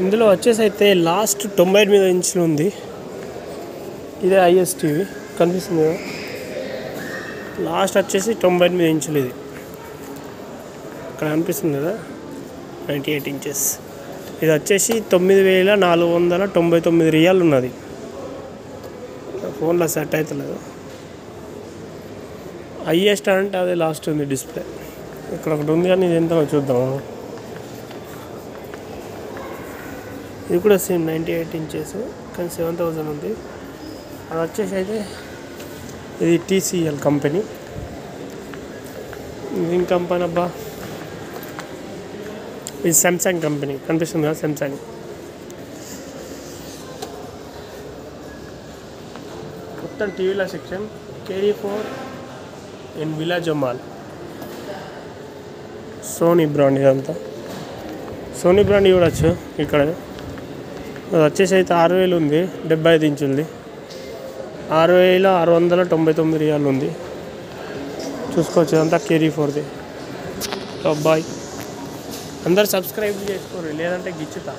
ఇందులో వచ్చేసి అయితే లాస్ట్ 98 ఇంచులు ఉంది. ఇదే ఐఎస్ టీవీ కనిపిస్తుంది కదా, లాస్ట్ వచ్చేసి 98 ఇంచులు. ఇది ఇక్కడ కనిపిస్తుంది కదా 98 ఇంచెస్. ఇది వచ్చేసి 9499 రియాల్ ఉన్నది. ఫోన్లో సెట్ అవుతలేదు. హైయెస్ట్ అంటే అదే లాస్ట్ ఉంది డిస్ప్లే. ఇక్కడ ఒకటి ఉంది కానీ ఇది ఎంత చూద్దాము. ఇది కూడా సేమ్ 98 ఇంచెస్ కానీ 7000 ఉంది. అది వచ్చేసి అయితే ఇది TCL కంపెనీ. ఇది కంపెనీ అబ్బా, ఇది సామ్సంగ్ కంపెనీ కనిపిస్తుంది కదా, సామ్సంగ్. మొత్తం టీవీల section KD4 in village mall. Sony brand. ఇదంతా సోనీ బ్రాండ్ చూడవచ్చు. ఇక్కడ అది వచ్చేసి అయితే 6000 ఉంది, 75 ఇంచులది. 6699 రియాల్ ఉంది. చూసుకోవచ్చు. ఇదంతా KD4ది. బాయ్. అందరు సబ్స్క్రైబ్ చేసుకోరు, లేదంటే గిచ్చుతా.